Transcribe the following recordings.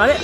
আরে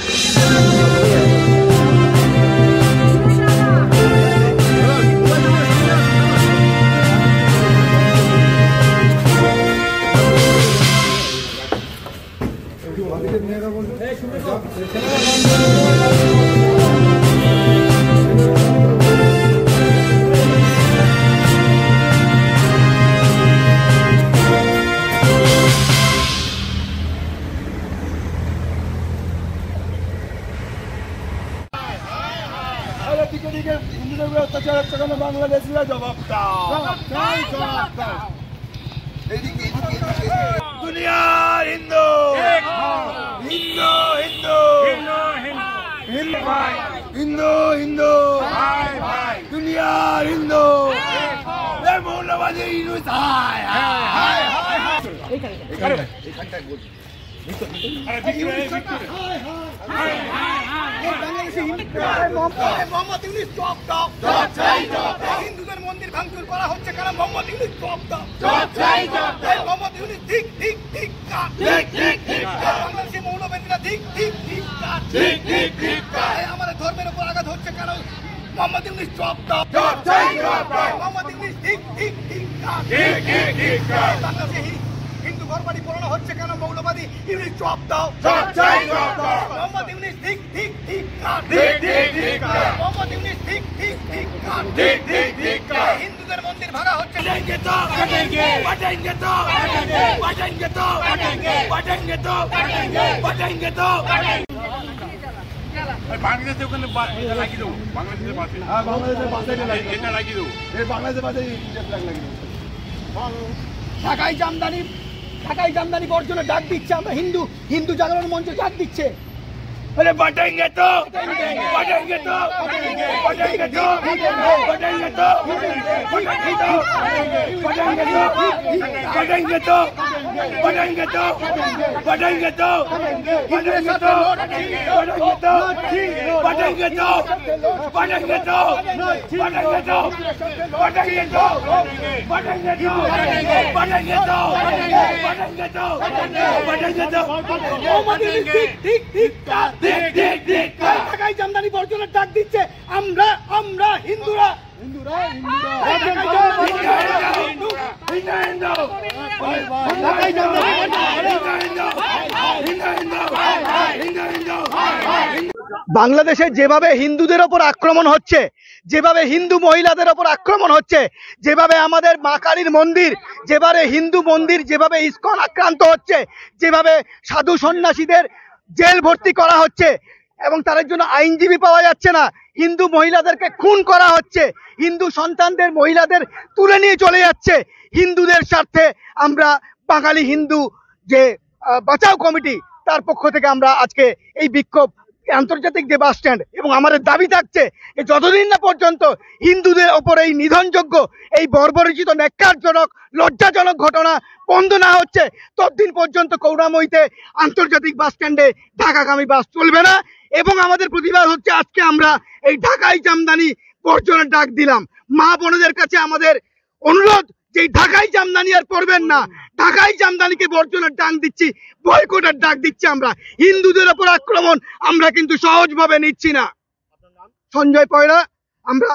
বাংলাদেশিরা জবাব দাও। দুনিয়ার হিন্দু হিন্দু হিন্দু হিন্দু হিন্দু দুনিয়ার হিন্দু মৌলবাদী হিন্দুদের মন্দির ভাঙচুর করা হচ্ছে কারণ মোহাম্মদ ইউনূস জবাব দাও। মোহাম্মদ ইউনূস ঠিক ঠিক ঠিক বাংলাদেশি মৌলবাদীরা ঠিক ঠিক ঠিক আমাদের ধর্মের উপর আঘাত হচ্ছে কারণ মোহাম্মদ ইউনূস জবাব দাও। মোহাম্মদ ইউনূস ঠিক ঠিক ঠিক বাংলাদেশে হিন্দু ঘরবাড়ি পুরানো হচ্ছে কেন মৌলবাদী ইউনূস জবাব দাও। মোহাম্মদ ইউনূস ঠিক ঠিক ঠিক মোহাম্মদ ইউনূস ঠিক ঠিক ঠিক হিন্দুদের মন্দির ভাঙা হচ্ছে বাংলাদেশের ওখানে লাগিয়ে দেবো বাংলাদেশের পাশে বাংলাদেশের পাশে লাগিয়ে দেবো বাংলাদেশের পাশে ঢাকায় জামদানি বর্জনের ডাক দিচ্ছে আমরা হিন্দু জাগরণ মঞ্চ ডাক দিচ্ছে। अरे बटेंगे तो बटेंगे तो बटेंगे तो बटेंगे तो बटेंगे तो बटेंगे तो बटेंगे तो बटेंगे तो बटेंगे तो बटेंगे तो बटेंगे तो बटेंगे तो बटेंगे तो बटेंगे तो बटेंगे तो बटेंगे तो बटेंगे तो ठीक ठीक ঢাকায় জামদানি বর্জনের ডাক দিচ্ছে আমরা হিন্দুরা বাংলাদেশে যেভাবে হিন্দুদের ওপর আক্রমণ হচ্ছে, যেভাবে হিন্দু মহিলাদের ওপর আক্রমণ হচ্ছে, যেভাবে আমাদের মা কালীর মন্দির, যেভাবে হিন্দু মন্দির, যেভাবে ইসকন আক্রান্ত হচ্ছে, যেভাবে সাধু সন্ন্যাসীদের জেল ভর্তি করা হচ্ছে এবং তাদের জন্য আইনজীবী পাওয়া যাচ্ছে না, হিন্দু মহিলাদেরকে খুন করা হচ্ছে, হিন্দু সন্তানদের মহিলাদের তুলে নিয়ে চলে যাচ্ছে, হিন্দুদের স্বার্থে আমরা বাঙালি হিন্দু যে বাঁচাও কমিটি তার পক্ষ থেকে আমরা আজকে এই বিক্ষোভ আন্তর্জাতিক যে বাস স্ট্যান্ড এবং আমাদের দাবি থাকছে যতদিন না পর্যন্ত হিন্দুদের ওপর এই নিধনযোগ্য এই বর্বরচিত ন্যাক্কারজনক লজ্জাজনক ঘটনা বন্ধ না হচ্ছে ততদিন পর্যন্ত করুণাময়ীতে আন্তর্জাতিক বাস স্ট্যান্ডে ঢাকাগামী বাস চলবে না। এবং আমাদের প্রতিবাদ হচ্ছে আজকে আমরা এই ঢাকাই জামদানি বর্জনের ডাক দিলাম। মা বোনদের কাছে আমাদের অনুরোধ যে ঢাকাই জামদানি আর পড়বেন না, ঢাকাই জামদানিকে বর্জনের ডাক দিচ্ছি, বয়কটের ডাক দিচ্ছি। আমরা হিন্দুদের ওপর আক্রমণ আমরা কিন্তু সহজভাবে নিচ্ছি না। সঞ্জয় পয়রা, আমরা